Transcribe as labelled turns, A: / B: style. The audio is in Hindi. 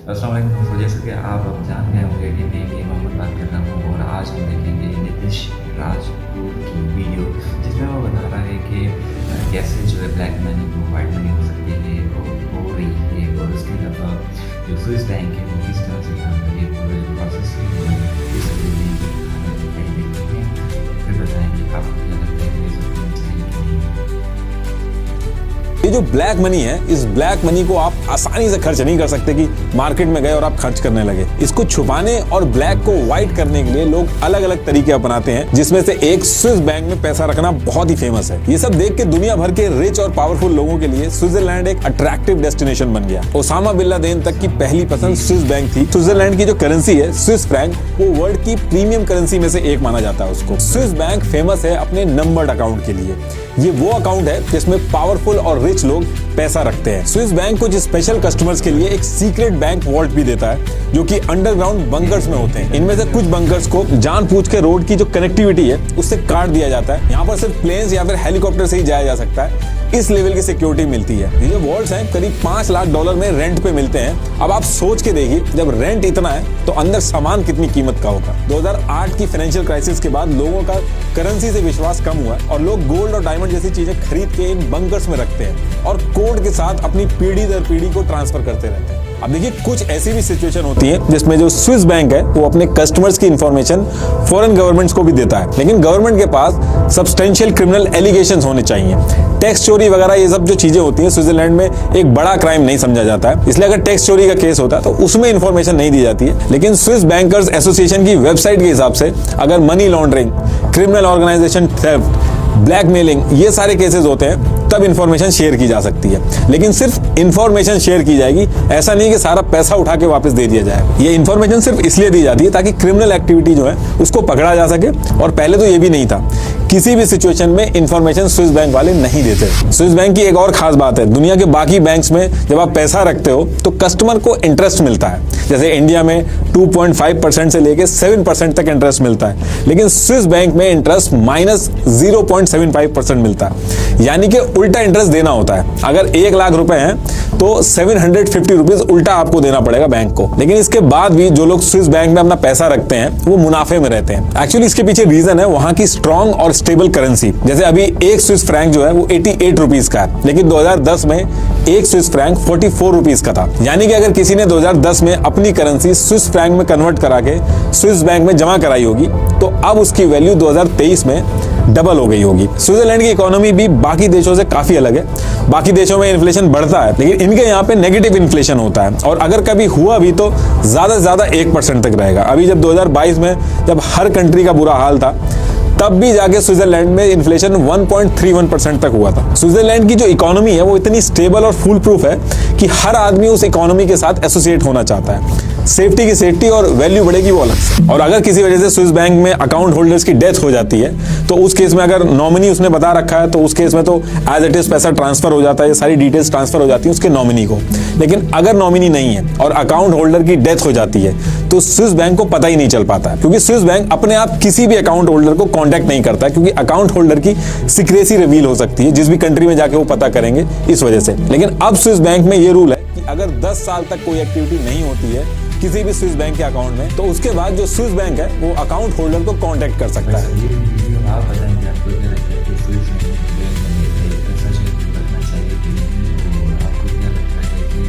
A: अस्सलाम वालेकुम। तो जैसे कि आप अब जान गए होंगे कि मैं ये मोहम्मद बात कर रहा हूँ और आज हम देखेंगे नीतीश राजपूत की वीडियो जिसमें वो बता रहा है कि कैसे जो है ब्लैक मनी को वाइट मनी हो सकती है और हो रही है, और उसके अलावा जो स्विस बैंक है वो किस तरह से काम करिए पूरे प्रोसेस फिर बताएंगे आपको क्या लगता है कि ये सब करना चाहिए कि नहीं।
B: ये जो ब्लैक मनी है, इस ब्लैक मनी को आप आसानी से खर्च नहीं कर सकते कि मार्केट में गए और आप खर्च करने लगे। इसको छुपाने और ब्लैक को व्हाइट करने के लिए लोग अलग अलग तरीके अपनाते हैं, जिसमें से एक स्विस बैंक में पैसा रखना बहुत ही फेमस है। ये सब देख के दुनिया भर के रिच और पावरफुल लोगों के लिए स्विट्जरलैंड एक अट्रैक्टिव डेस्टिनेशन बन गया। ओसामा बिन लादेन तक की पहली पसंद स्विस बैंक थी। स्विट्जरलैंड की जो करेंसी है स्विस फ्रैंक, वो वर्ल्ड की प्रीमियम करेंसी में से एक माना जाता है उसको। स्विस बैंक फेमस है अपने नंबर्ड अकाउंट के लिए। ये वो अकाउंट है जिसमें पावरफुल और रिच लोग पैसा रखते हैं। स्विस बैंक कुछ स्पेशल कस्टमर्स के लिए एक सीक्रेट बैंक वॉल्ट भी देता है, जो कि अंडरग्राउंड बंकर्स में होते हैं। इनमें से कुछ बंकर्स को जानबूझ के रोड की जो कनेक्टिविटी है उससे काट दिया जाता है। यहाँ पर सिर्फ प्लेन्स या फिर हेलीकॉप्टर से ही जाया जा सकता है। इस लेवल की सिक्योरिटी मिलती है। ये जो वॉल्ट्स हैं करीब $5 लाख में रेंट पे मिलते हैं। अब आप सोच के देखिए, जब रेंट इतना है तो अंदर सामान कितनी कीमत का होगा। 2008 की फाइनेंशियल क्राइसिस के बाद लोगों का करेंसी से विश्वास कम हुआ और लोग गोल्ड और डायमंड जैसी चीजें खरीद के इन बंकर्स में रखते हैं और कोड के साथ अपनी पीढ़ी दर पीढ़ी को ट्रांसफर करते रहते हैं। अब देखिए, कुछ ऐसी भी सिचुएशन होती है जिसमें जो स्विस बैंक है वो अपने कस्टमर्स की इंफॉर्मेशन फॉरेन गवर्नमेंट्स को भी देता है, लेकिन गवर्नमेंट के पास सब्सटेंशियल क्रिमिनल एलिगेशंस होने चाहिए। टैक्स चोरी वगैरह ये सब जो चीजें होती हैं स्विट्जरलैंड में एक बड़ा क्राइम नहीं समझा जाता है, इसलिए अगर टैक्स चोरी का केस होता है तो उसमें इंफॉर्मेशन नहीं दी जाती है। लेकिन स्विस बैंकर्स एसोसिएशन की वेबसाइट के हिसाब से अगर money laundering, criminal organisation theft, blackmailing, ये सारे केसेस होते हैं तब इंफॉर्मेशन शेयर की जा सकती है। लेकिन सिर्फ इंफॉर्मेशन शेयर की जाएगी, ऐसा नहीं कि सारा पैसा उठा के वापस दे दिया जाएगा। ये इंफॉर्मेशन सिर्फ इसलिए दी जाती है ताकि क्रिमिनल एक्टिविटी जो है उसको पकड़ा जा सके। और पहले तो ये भी नहीं था, किसी भी सिचुएशन में इंफॉर्मेशन स्विस बैंक वाले नहीं देते। स्विस बैंक की एक और खास बात है, दुनिया के बाकी बैंक्स में जब आप पैसा रखते हो तो कस्टमर को इंटरेस्ट मिलता है। जैसे इंडिया में 2.5% से लेके 7% तक इंटरेस्ट मिलता है, लेकिन स्विस बैंक में इंटरेस्ट -0.75% मिलता है, यानी कि उल्टा इंटरेस्ट देना होता है। अगर 1 लाख रुपए हैं तो 750 रुपीज उल्टा आपको देना पड़ेगा बैंक को। लेकिन इसके बाद भी जो लोग स्विस बैंक में अपना पैसा रखते हैं वो मुनाफे में रहते हैं। एक्चुअली इसके पीछे रीजन है वहां की स्ट्रॉन्ग और स्टेबल करेंसी। जैसे अभी एक स्विस फ्रैंक जो है वो 88 रुपीज का है, लेकिन 2010 में एक स्विस फ्रैंक 44 रुपीज का था। यानी कि अगर किसी ने 2010 में अपनी करेंसी स्विस फ्रैंक में कन्वर्ट करा के स्विस बैंक में जमा कराई होगी तो अब उसकी वैल्यू 2023 में डबल हो गई होगी। स्विट्जरलैंड की इकोनॉमी भी बाकी देशों से काफी अलग है। बाकी देशों में इन्फ्लेशन बढ़ता है, लेकिन इनके यहाँ पे नेगेटिव इन्फ्लेशन होता है, और अगर कभी हुआ भी तो ज्यादा से ज्यादा 1% तक रहेगा। अभी जब 2022 में जब हर कंट्री का बुरा हाल था तब भी जाके स्विट्जरलैंड में इन्फ्लेशन 1.31% तक हुआ था। स्विट्जरलैंड की जो इकोनॉमी है वो इतनी स्टेबल और फुल प्रूफ है कि हर आदमी उस इकोनॉमी के साथ एसोसिएट होना चाहता है। सेफ्टी की सेफ्टी और वैल्यू बढ़ेगी वो अलग से। और अगर किसी वजह से स्विस बैंक में अकाउंट होल्डर्स की डेथ हो जाती है तो उस केस में अगर नॉमिनी उसने बता रखा है तो उस केस में तो एज इट इज पैसा ट्रांसफर हो जाता है, ये सारी डिटेल्स ट्रांसफर हो जाती है उसके नॉमिनी को। लेकिन अगर नॉमिनी नहीं है और अकाउंट होल्डर की डेथ हो जाती है तो स्विस बैंक को पता ही नहीं चल पाता है, क्योंकि स्विस बैंक अपने आप किसी भी अकाउंट होल्डर को कॉन्टैक्ट नहीं करता है, क्योंकि अकाउंट होल्डर की सीक्रेसी रिवील हो सकती है जिस भी कंट्री में जाके वो पता करेंगे इस वजह से। लेकिन अब स्विस बैंक में ये रूल है कि अगर 10 साल तक कोई एक्टिविटी नहीं होती है किसी भी स्विस बैंक के अकाउंट में तो उसके बाद जो स्विस बैंक है वो अकाउंट होल्डर को कांटेक्ट कर सकता है।
A: आप बताएंगे आपको क्या लगता है कि स्विस बैंक में सच में रखना चाहिए कि नहीं, और आपको क्या लगता है कि